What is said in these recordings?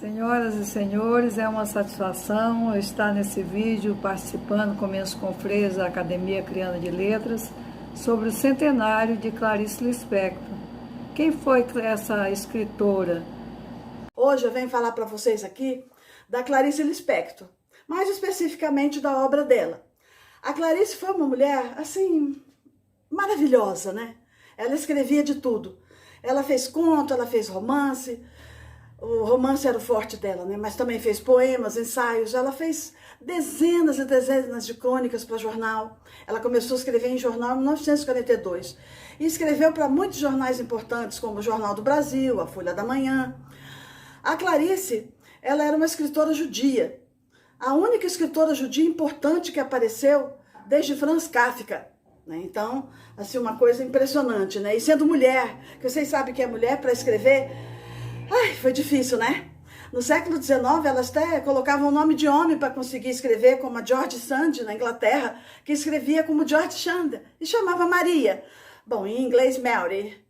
Senhoras e senhores, é uma satisfação eu estar nesse vídeo participando com minhas confrades da Academia Criana de Letras sobre o centenário de Clarice Lispector. Quem foi essa escritora? Hoje eu venho falar para vocês aqui da Clarice Lispector, mais especificamente da obra dela. A Clarice foi uma mulher, assim, maravilhosa, né? Ela escrevia de tudo. Ela fez conto, ela fez romance. O romance era o forte dela, né? Mas também fez poemas, ensaios. Ela fez dezenas e dezenas de crônicas para jornal. Ela começou a escrever em jornal em 1942. E escreveu para muitos jornais importantes, como o Jornal do Brasil, a Folha da Manhã. A Clarice, ela era uma escritora judia. A única escritora judia importante que apareceu desde Franz Kafka. Né? Então, assim, uma coisa impressionante, né? E sendo mulher, que vocês sabem que é mulher para escrever... Ai, foi difícil, né? No século XIX, elas até colocavam o nome de homem para conseguir escrever, como a George Sand, na Inglaterra, que escrevia como George Sand, e chamava Maria. Bom, em inglês, Mary.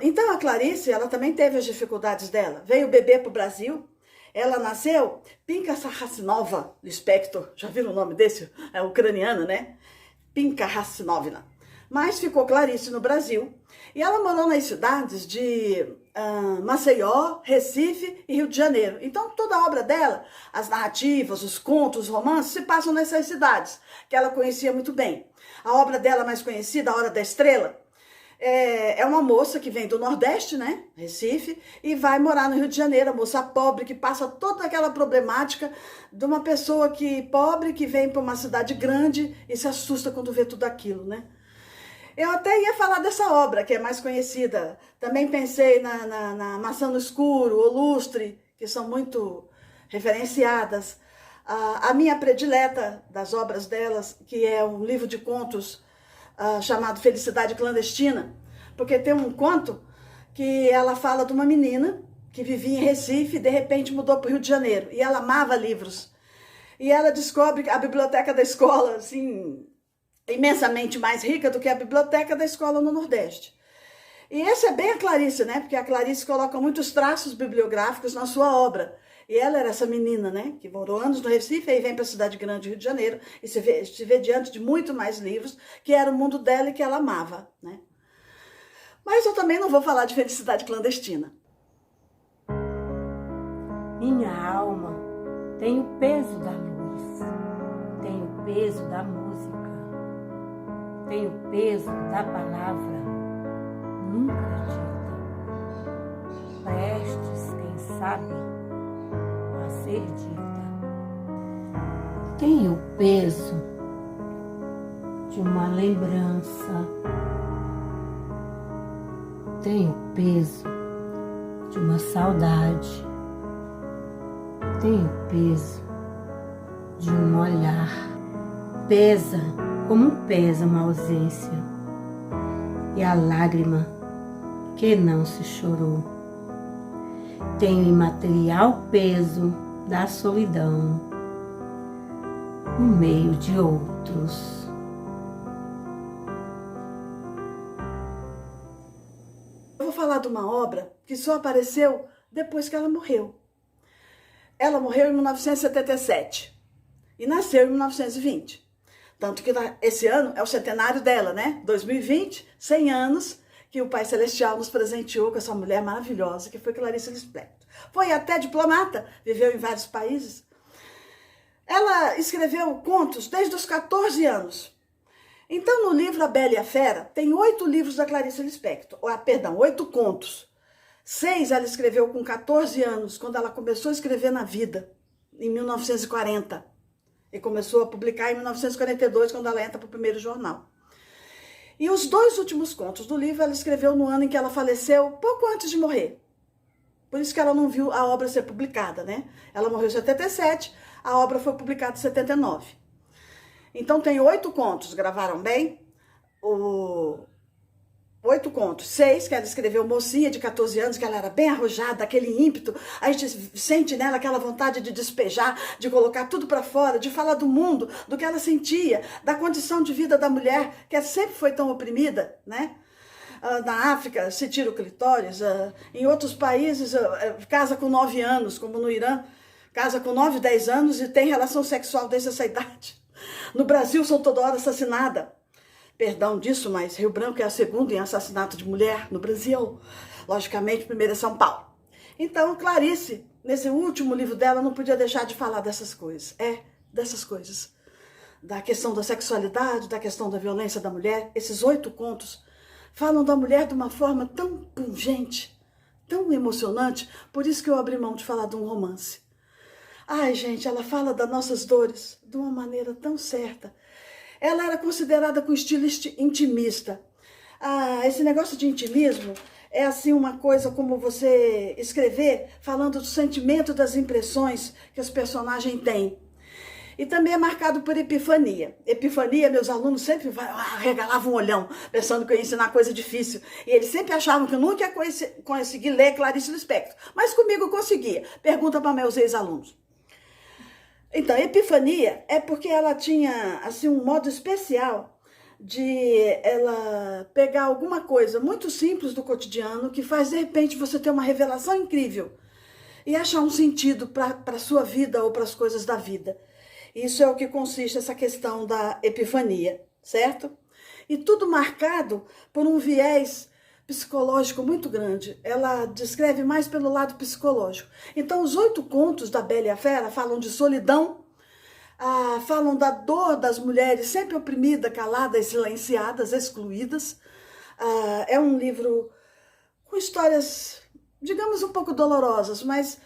Então, a Clarice, ela também teve as dificuldades dela. Veio beber para o Brasil. Ela nasceu Pinka Sarrasinova Lispector. Já viram o nome desse? É ucraniana, né? Pinka Rassinovna. Mas ficou Clarice no Brasil. E ela morou nas cidades de Maceió, Recife e Rio de Janeiro. Então, toda a obra dela, as narrativas, os contos, os romances, se passam nessas cidades, que ela conhecia muito bem. A obra dela mais conhecida, A Hora da Estrela, é uma moça que vem do Nordeste, né, Recife, e vai morar no Rio de Janeiro, a moça pobre, que passa toda aquela problemática de uma pessoa pobre que vem para uma cidade grande e se assusta quando vê tudo aquilo, né. Eu até ia falar dessa obra, que é mais conhecida. Também pensei na Maçã no Escuro, O Lustre, que são muito referenciadas. A minha predileta das obras delas, que é um livro de contos chamado Felicidade Clandestina, porque tem um conto que ela fala de uma menina que vivia em Recife e de repente mudou para o Rio de Janeiro. E ela amava livros. E ela descobre a biblioteca da escola, assim... imensamente mais rica do que a biblioteca da escola no Nordeste. E esse é bem a Clarice, né? Porque a Clarice coloca muitos traços bibliográficos na sua obra. E ela era essa menina, né? Que morou anos no Recife e vem para a cidade grande, Rio de Janeiro, e se vê diante de muito mais livros, que era o mundo dela e que ela amava, né? Mas eu também não vou falar de Felicidade Clandestina. Minha alma tem o peso da luz, tem o peso da música, tem o peso da palavra nunca dita. Prestes, quem sabe, a ser dita. Tem o peso de uma lembrança. Tem o peso de uma saudade. Tem o peso de um olhar. Pesa como pesa uma ausência, e a lágrima que não se chorou. Tem o imaterial peso da solidão, no meio de outros. Eu vou falar de uma obra que só apareceu depois que ela morreu. Ela morreu em 1977 e nasceu em 1920. Tanto que esse ano é o centenário dela, né? 2020, 100 anos, que o Pai Celestial nos presenteou com essa mulher maravilhosa, que foi Clarice Lispector. Foi até diplomata, viveu em vários países. Ela escreveu contos desde os 14 anos. Então, no livro A Bela e a Fera, tem 8 livros da Clarice Lispector. 8 contos. 6 ela escreveu com 14 anos, quando ela começou a escrever na vida, em 1940. E começou a publicar em 1942, quando ela entra para o primeiro jornal. E os 2 últimos contos do livro ela escreveu no ano em que ela faleceu, pouco antes de morrer. Por isso que ela não viu a obra ser publicada, né? Ela morreu em 77, a obra foi publicada em 79. Então tem 8 contos, gravaram bem? 8 contos, 6 que ela escreveu mocinha de 14 anos, que ela era bem arrojada, aquele ímpeto, a gente sente nela aquela vontade de despejar, de colocar tudo para fora, de falar do mundo, do que ela sentia, da condição de vida da mulher, que sempre foi tão oprimida, né? Na África se tira o clitóris, em outros países casa com 9 anos, como no Irã, casa com 9, 10 anos e tem relação sexual desde essa idade. No Brasil são toda hora assassinada. Perdão disso, mas Rio Branco é a segunda em assassinato de mulher no Brasil. Logicamente, primeiro é São Paulo. Então, Clarice, nesse último livro dela, não podia deixar de falar dessas coisas. Dessas coisas. Da questão da sexualidade, da questão da violência da mulher. Esses 8 contos falam da mulher de uma forma tão pungente, tão emocionante. Por isso que eu abri mão de falar de um romance. Ai, gente, ela fala das nossas dores de uma maneira tão certa. Ela era considerada com estilo intimista. Esse negócio de intimismo é assim uma coisa como você escrever falando do sentimento, das impressões que os personagens têm. E também é marcado por epifania. Epifania, meus alunos sempre regalavam um olhão, pensando que eu ia ensinar coisa difícil. E eles sempre achavam que eu nunca ia conseguir ler Clarice Lispector. Mas comigo eu conseguia. Pergunta para meus ex-alunos. Então, epifania é porque ela tinha assim um modo especial de ela pegar alguma coisa muito simples do cotidiano que faz, de repente, você ter uma revelação incrível e achar um sentido para a sua vida ou para as coisas da vida. Isso é o que consiste essa questão da epifania, certo? E tudo marcado por um viés psicológico muito grande. Ela descreve mais pelo lado psicológico. Então, os 8 contos da Bela e a Fera falam de solidão, falam da dor das mulheres sempre oprimidas, caladas, silenciadas, excluídas. É um livro com histórias, digamos, um pouco dolorosas, mas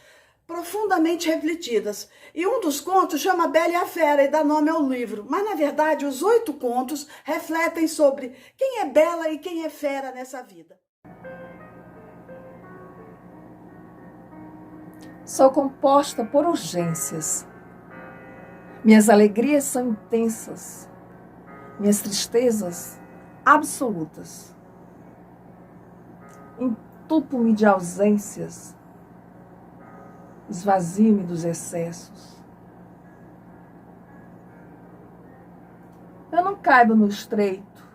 profundamente refletidas. E um dos contos chama Bela e a Fera e dá nome ao livro. Mas, na verdade, os 8 contos refletem sobre quem é Bela e quem é Fera nessa vida. Sou composta por urgências. Minhas alegrias são intensas. Minhas tristezas, absolutas. Entupo-me de ausências. Esvazio-me dos excessos. Eu não caibo no estreito.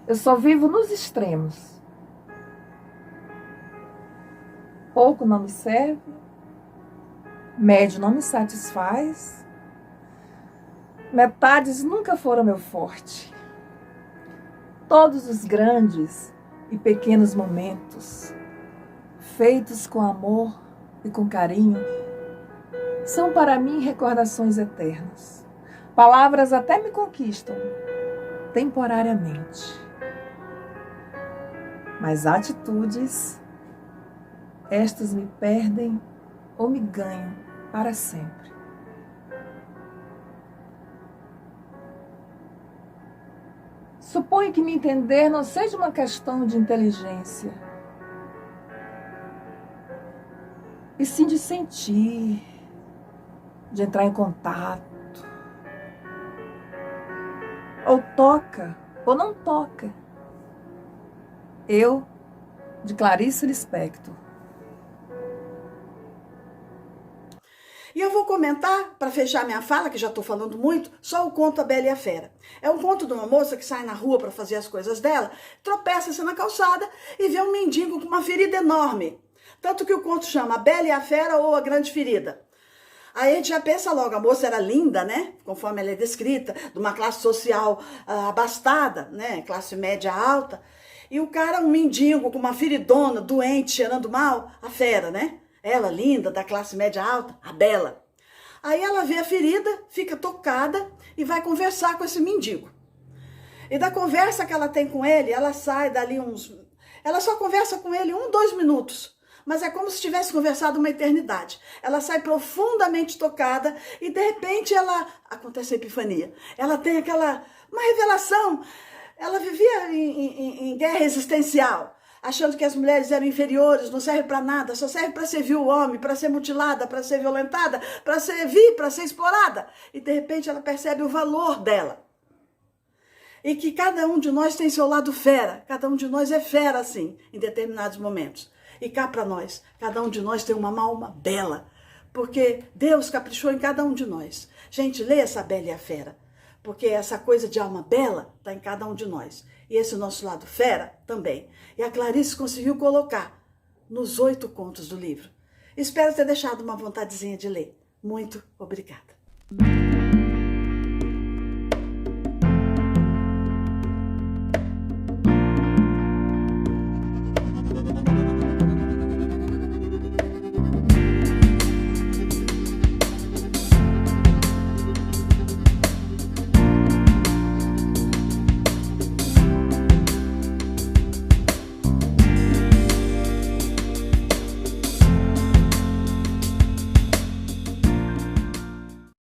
Eu só vivo nos extremos. Pouco não me serve. Médio não me satisfaz. Metades nunca foram meu forte. Todos os grandes e pequenos momentos, feitos com amor e com carinho, são para mim recordações eternas. Palavras até me conquistam, temporariamente. Mas atitudes, estas me perdem ou me ganham para sempre. Suponho que me entender não seja uma questão de inteligência, e sim de sentir, de entrar em contato. Ou toca, ou não toca. Eu, de Clarice Lispector. E eu vou comentar, para fechar minha fala, que já estou falando muito, só o conto A Bela e a Fera. É um conto de uma moça que sai na rua para fazer as coisas dela, tropeça-se na calçada e vê um mendigo com uma ferida enorme. Tanto que o conto chama A Bela e a Fera ou A Grande Ferida. Aí a gente já pensa logo, a moça era linda, né? Conforme ela é descrita, de uma classe social abastada, né? Classe média alta. E o cara, um mendigo com uma feridona, doente, cheirando mal, a fera, né? Ela, linda, da classe média alta, a Bela. Aí ela vê a ferida, fica tocada e vai conversar com esse mendigo. E da conversa que ela tem com ele, ela sai dali Ela só conversa com ele 1, 2 minutos. Mas é como se tivesse conversado uma eternidade. Ela sai profundamente tocada e, de repente, acontece a epifania. Ela tem uma revelação. Ela vivia em guerra existencial, achando que as mulheres eram inferiores, não servem para nada, só serve para servir o homem, para ser mutilada, para ser violentada, para servir, para ser explorada. E, de repente, ela percebe o valor dela. E que cada um de nós tem seu lado fera. Cada um de nós é fera, assim, em determinados momentos. E cá para nós, cada um de nós tem uma alma bela, porque Deus caprichou em cada um de nós. Gente, lê essa Bela e a Fera, porque essa coisa de alma bela está em cada um de nós. E esse nosso lado fera também. E a Clarice conseguiu colocar nos 8 contos do livro. Espero ter deixado uma vontadezinha de ler. Muito obrigada.